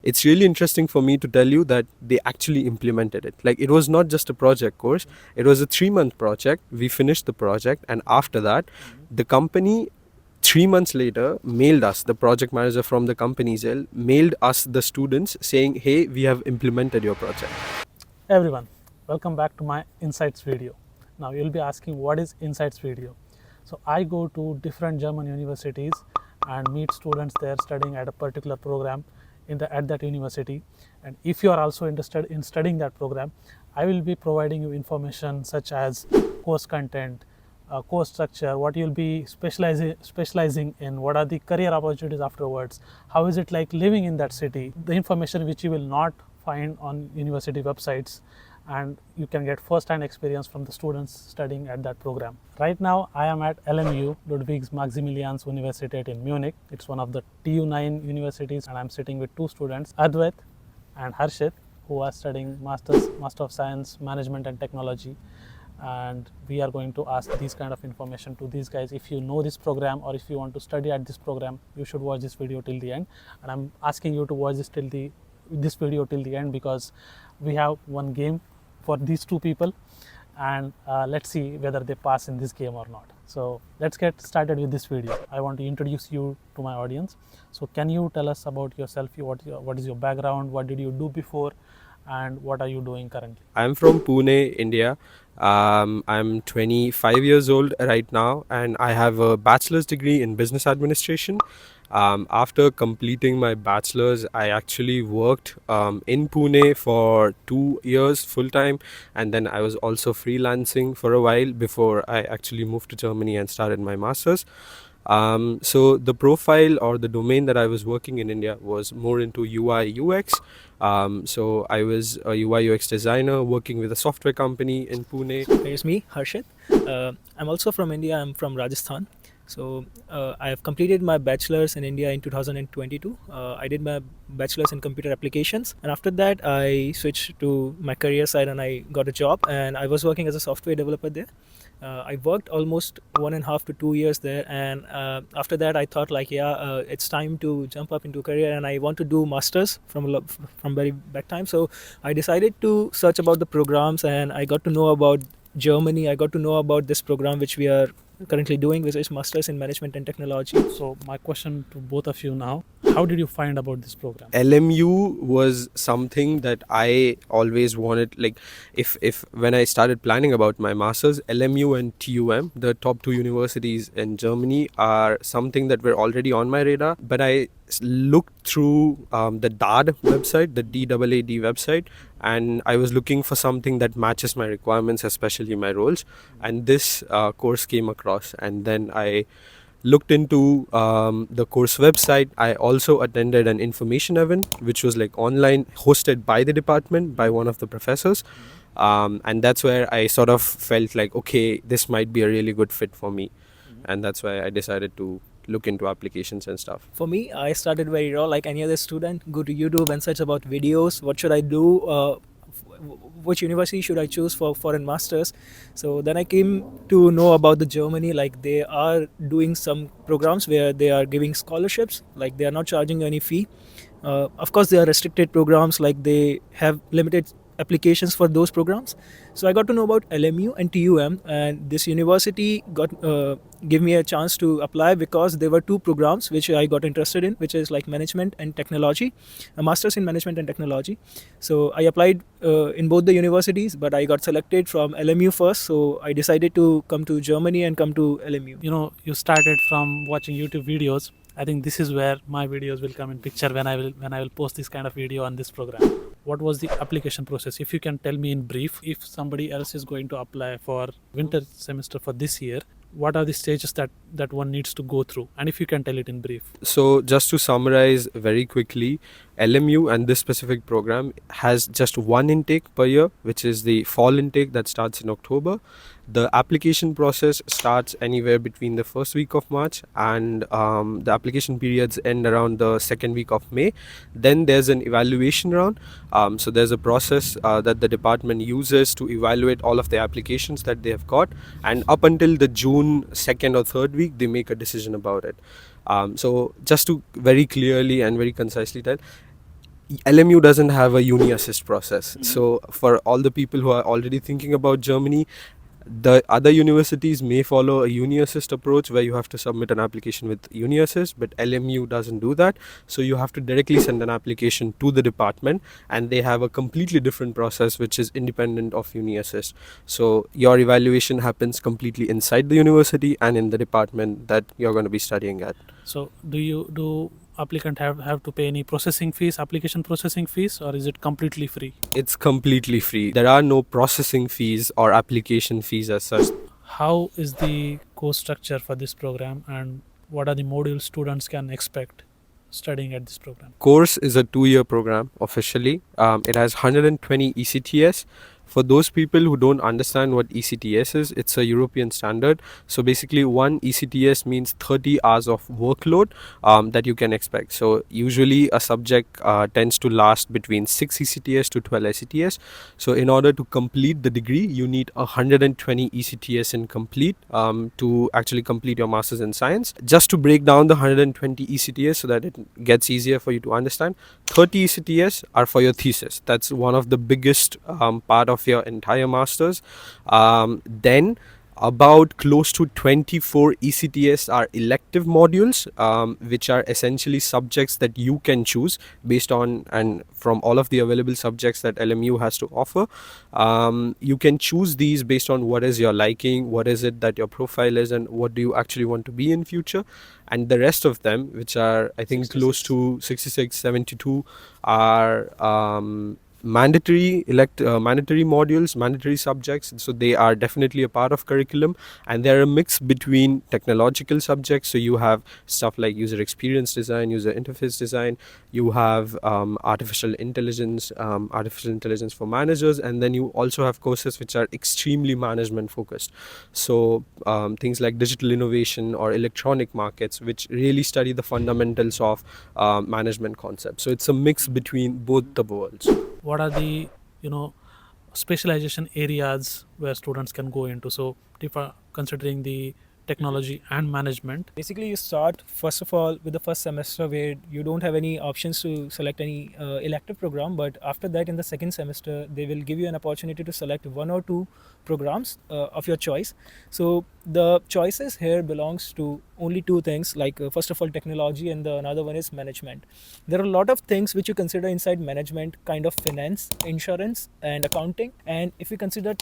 it's really interesting for me to tell you that they actually implemented it. Like, it was not just a project course, it was a 3-month project. We finished the project, and after that, the company 3 months later mailed us, the project manager from the company mailed us, the students, saying, hey, we have implemented your project. Everyone, welcome back to my Insights video. Now you'll be asking, what is Insights video? So I go to different German universities and meet students there studying at a particular program at that university. And if you are also interested in studying that program, I will be providing you information such as course content, course structure, what you'll be specializing in, what are the career opportunities afterwards, how is it like living in that city, the information which you will not find on university websites, and you can get first-hand experience from the students studying at that program. Right now I am at LMU, Ludwig Maximilians Universität in Munich. It's one of the TU9 universities, and I'm sitting with two students, Adwait and Harshit, who are studying Master of Science Management and Technology. And we are going to ask these kind of information to these guys. If you know this program or if you want to study at this program, you should watch this video till the end. And I'm asking you to watch this video till the end because we have one game for these two people, and let's see whether they pass in this game or not. So let's get started with this video. I want to introduce you to my audience. So can you tell us about yourself? What is your background? What did you do before? And what are you doing currently? I'm from Pune, India. I'm 25 years old right now, and I have a bachelor's degree in business administration. After completing my bachelor's, I actually worked in Pune for 2 years full time, and then I was also freelancing for a while before I actually moved to Germany and started my master's. So the profile or the domain that I was working in India was more into UI UX. So I was a UI UX designer working with a software company in Pune. Here's me, Harshit. I'm also from India. I'm from Rajasthan. So I have completed my bachelor's in India in 2022. I did my bachelor's in computer applications, and after that I switched to my career side and I got a job, and I was working as a software developer there. I worked almost 1.5 to 2 years there, and after that I thought like, it's time to jump up into career, and I want to do masters from very back time. So I decided to search about the programs, and I got to know about Germany. I got to know about this program which we are currently doing, which is Masters in Management and Technology. So my question to both of you now, how did you find about this program? LMU was something that I always wanted. Like, if when I started planning about my masters, LMU and TUM, the top two universities in Germany, are something that were already on my radar. But I looked through the DAAD website, the DAAD website, and I was looking for something that matches my requirements, especially my roles. And this course came across, and then I looked into the course website. I also attended an information event, which was like online, hosted by the department, by one of the professors. And that's where I sort of felt like, okay, this might be a really good fit for me. And that's why I decided to look into applications and stuff. For me, I started very raw, like any other student. Go to YouTube and search about videos. What should I do? Which university should I choose for foreign masters? So then I came to know about the Germany. Like, they are doing some programs where they are giving scholarships. Like, they are not charging any fee. Of course, there are restricted programs. Like, they have limited applications for those programs. So I got to know about LMU and TUM, and this university gave me a chance to apply because there were two programs which I got interested in, which is like management and technology, a master's in management and technology. So I applied in both the universities, but I got selected from LMU first. So I decided to come to Germany and come to LMU. You know, you started from watching YouTube videos. I think this is where my videos will come in picture when I will post this kind of video on this program. What was the application process? If you can tell me in brief, if somebody else is going to apply for winter semester for this year, what are the stages that one needs to go through? And if you can tell it in brief. So just to summarize very quickly, LMU and this specific program has just one intake per year, which is the fall intake that starts in October. The application process starts anywhere between the first week of March, and the application periods end around the second week of May. Then there's an evaluation round. So there's a process that the department uses to evaluate all of the applications that they have got, and up until the June 2nd or 3rd week, they make a decision about it. So just to very clearly and very concisely tell, LMU doesn't have a uni assist process. So for all the people who are already thinking about Germany, the other universities may follow a uni assist approach where you have to submit an application with uni assist, but LMU doesn't do that. So you have to directly send an application to the department, and they have a completely different process which is independent of uni assist. So your evaluation happens completely inside the university and in the department that you're going to be studying at. So do applicant have to pay any processing fees, application processing fees, or is it completely free? It's completely free. There are no processing fees or application fees as such. How is the course structure for this program, and what are the modules students can expect studying at this program? Course is a 2-year program officially. It has 120 ECTS. For those people who don't understand what ECTS is, it's a European standard. So basically, one ECTS means 30 hours of workload that you can expect. So usually, a subject tends to last between 6 ECTS to 12 ECTS. So in order to complete the degree, you need 120 ECTS in complete to actually complete your master's in science. Just to break down the 120 ECTS so that it gets easier for you to understand, 30 ECTS are for your thesis. That's one of the biggest part of your entire masters. Then about close to 24 ECTS are elective modules, which are essentially subjects that you can choose based on and from all of the available subjects that LMU has to offer. You can choose these based on what is your liking, what is it that your profile is, and what do you actually want to be in future. And the rest of them, which are I think 66. close to 66, 72, are mandatory modules, mandatory subjects. So they are definitely a part of curriculum, and they're a mix between technological subjects. So you have stuff like user experience design, user interface design. You have artificial intelligence for managers, and then you also have courses which are extremely management focused. So things like digital innovation or electronic markets, which really study the fundamentals of management concepts. So it's a mix between both the worlds. What are the specialization areas where students can go into? So considering the technology and management, Basically, you start first of all with the first semester where you don't have any options to select any elective program, but after that, in the second semester, they will give you an opportunity to select one or two programs of your choice. So the choices here belongs to only two things, like first of all technology, and the another one is management. There are a lot of things which you consider inside management, kind of finance, insurance, and accounting. And if you consider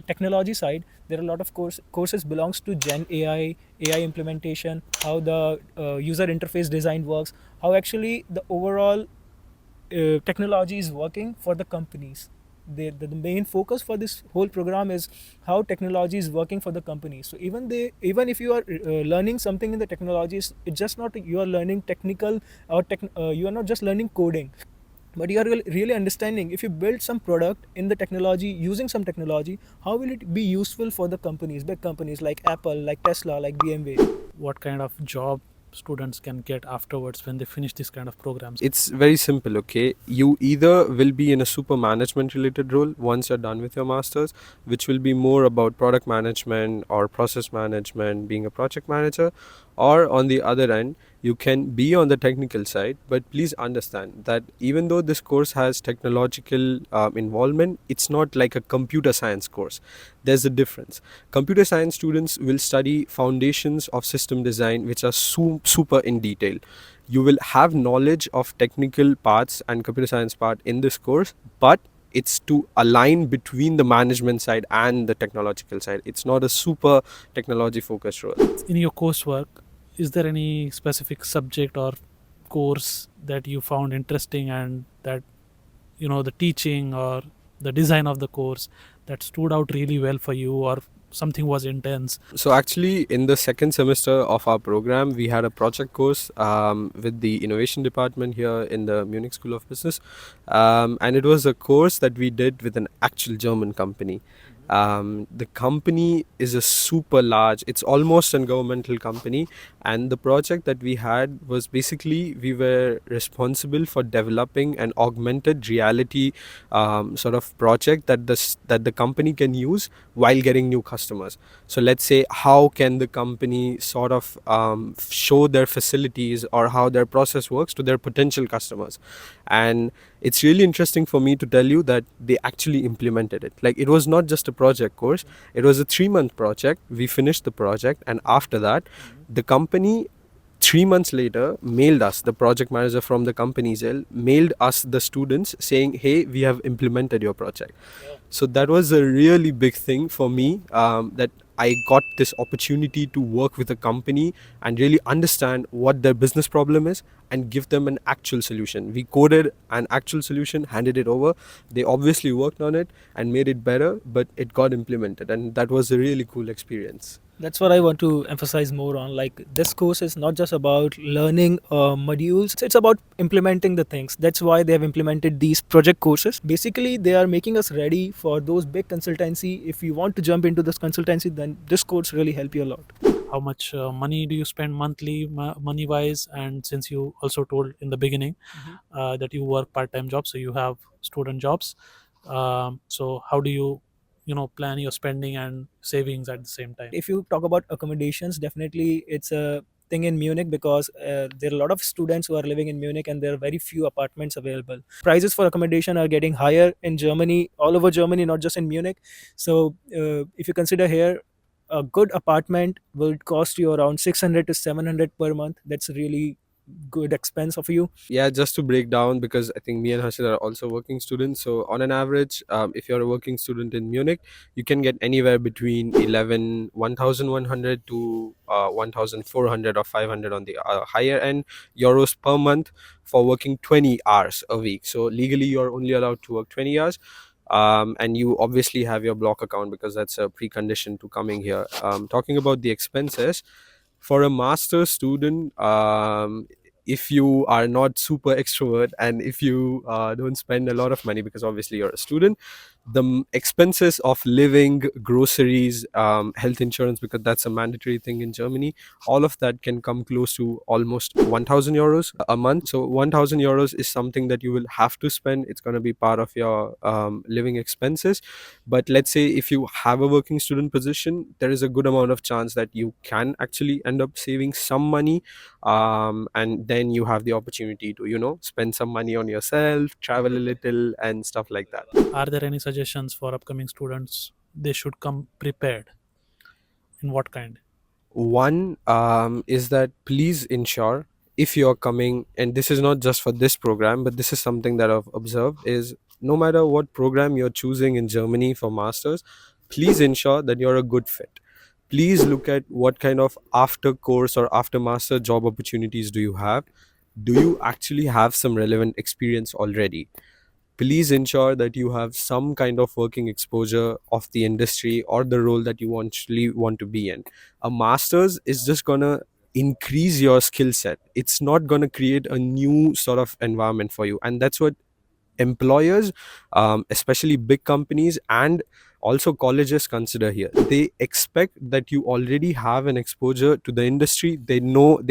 technology side, there are a lot of courses belongs to Gen AI implementation, how the user interface design works, how actually the overall technology is working for the companies. The main focus for this whole program is how technology is working for the company. So even if you are learning something in the technologies, it's just not you are learning technical or you are not just learning coding, but you are really understanding if you build some product in the technology using some technology, how will it be useful for the companies, big companies like Apple, like Tesla, like BMW. what kind of job students can get afterwards when they finish this kind of programs? It's very simple, okay? You either will be in a super management related role once you're done with your masters, which will be more about product management or process management, being a project manager, or on the other end, you can be on the technical side. But please understand that even though this course has technological involvement, it's not like a computer science course. There's a difference. Computer science students will study foundations of system design, which are super in detail. You will have knowledge of technical parts and computer science part in this course, but it's to align between the management side and the technological side. It's not a super technology focused role. In your coursework, is there any specific subject or course that you found interesting, and that the teaching or the design of the course that stood out really well for you, or something was intense? So actually, in the second semester of our program, we had a project course with the innovation department here in the Munich School of Business, and it was a course that we did with an actual German company. The company is a super large, it's almost a governmental company, and the project that we had was basically we were responsible for developing an augmented reality sort of project that the company can use while getting new customers. So let's say, how can the company sort of show their facilities or how their process works to their potential customers. And it's really interesting for me to tell you that they actually implemented it. Like, it was not just a project course, it was a 3-month project. We finished the project, and after that, the company 3 months later mailed us, the project manager from the company mailed us, the students, saying, hey, we have implemented your project. So that was a really big thing for me, that I got this opportunity to work with a company and really understand what their business problem is and give them an actual solution. We coded an actual solution, handed it over. They obviously worked on it and made it better, but it got implemented, and that was a really cool experience. That's what I want to emphasize more on. Like, this course is not just about learning modules, it's about implementing the things. That's why they have implemented these project courses. Basically, they are making us ready for those big consultancy. If you want to jump into this consultancy, then this course really help you a lot. How much money do you spend monthly, money wise? And since you also told in the beginning that you work part-time jobs, so you have student jobs, so how do you plan your spending and savings at the same time? If you talk about accommodations, definitely it's a thing in Munich, because there are a lot of students who are living in Munich and there are very few apartments available. Prices for accommodation are getting higher in Germany, all over Germany, not just in Munich. So if you consider here, a good apartment will cost you around 600 to 700 per month. That's a really good expense of you. Yeah, just to break down, because I think me and Harshit are also working students. So on an average, if you're a working student in Munich, you can get anywhere between 1,100 to 1,400 or 500 on the higher end euros per month for working 20 hours a week. So legally, you're only allowed to work 20 hours. And you obviously have your block account, because that's a precondition to coming here. Talking about the expenses, for a master's student, if you are not super extrovert and if you don't spend a lot of money, because obviously you're a student, the expenses of living, groceries, health insurance, because that's a mandatory thing in Germany, all of that can come close to almost 1,000 euros a month. So 1,000 euros is something that you will have to spend. It's going to be part of your living expenses. But let's say if you have a working student position, there is a good amount of chance that you can actually end up saving some money, and then you have the opportunity to spend some money on yourself, travel a little, and stuff like that. Are there any suggestions for upcoming students? They should come prepared. In what kind? One is that please ensure, if you're coming, and this is not just for this program, but this is something that I've observed, is no matter what program you're choosing in Germany for masters, please ensure that you're a good fit. Please look at what kind of after course or after master job opportunities do you have. Do you actually have some relevant experience already? Please ensure that you have some kind of working exposure of the industry or the role that you actually want to be in. A master's is just gonna increase your skill set. It's not gonna create a new sort of environment for you, and that's what employers, especially big companies and also colleges, consider here. They expect that you already have an exposure to the industry. They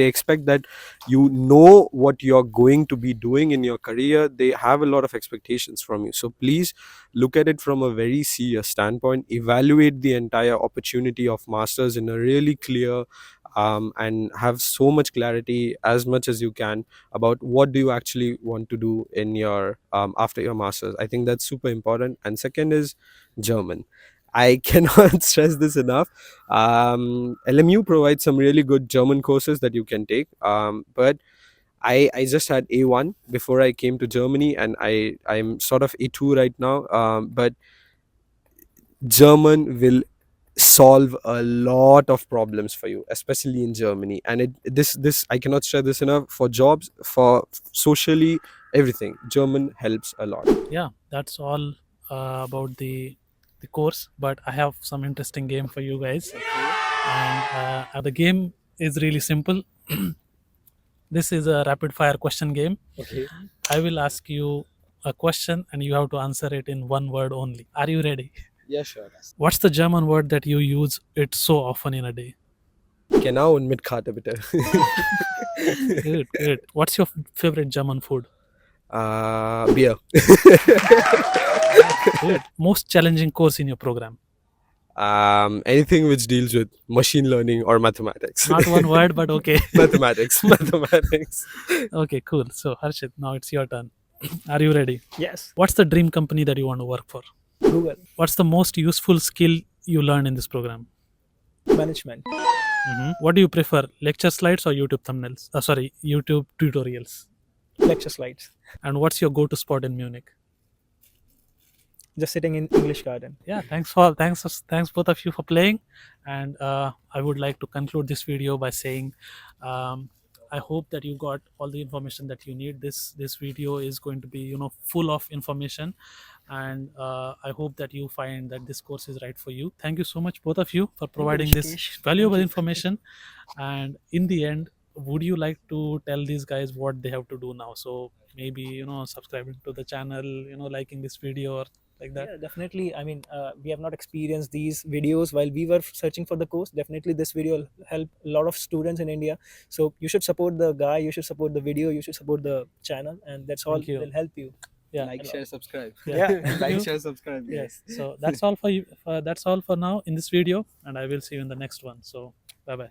expect that you know what you're going to be doing in your career. They have a lot of expectations from you. So please look at it from a very serious standpoint. Evaluate the entire opportunity of masters in a really clear, and have so much clarity as much as you can about what do you actually want to do in your after your masters. I think that's super important. And second is German. I cannot stress this enough. LMU provides some really good German courses that you can take, but I just had A1 before I came to Germany, and I'm sort of A2 right now. But German will solve a lot of problems for you, especially in Germany. And this I cannot stress this enough. For jobs, for socially, everything, German helps a lot. Yeah, that's all about the course. But I have some interesting game for you guys, and the game is really simple. This is a rapid fire question game. Okay. I will ask you a question and you have to answer it in one word only. Are you ready? Yeah, sure. What's the German word that you use it so often in a day? Genau und mit Karte bitte. Good, good. What's your favorite German food? Beer. Good. Most challenging course in your program? Anything which deals with machine learning or mathematics. Not one word, but okay. Mathematics. Okay, cool. So Harshit, now it's your turn. Are you ready? Yes. What's the dream company that you want to work for? Google. What's the most useful skill you learn in this program? Management. What do you prefer, lecture slides or YouTube thumbnails? YouTube tutorials. Lecture slides. And what's your go-to spot in Munich? Just sitting in English garden. Yeah, thanks both of you for playing. And I would like to conclude this video by saying I hope that you got all the information that you need. This video is going to be full of information, and I hope that you find that this course is right for you. Thank you so much, both of you, for providing this Rushikesh. valuable information. And in the end, would you like to tell these guys what they have to do now? So maybe subscribing to the channel, liking this video or like that. Yeah, definitely. I mean, we have not experienced these videos while we were searching for the course. Definitely, this video will help a lot of students in India. So you should support the guy, you should support the video, you should support the channel, and that's all Thank you. will help you. Yeah. Like, share, subscribe. Yeah. Yeah. Like, you. share, subscribe. Yes. So that's all for you. That's all for now in this video, and I will see you in the next one. So bye bye.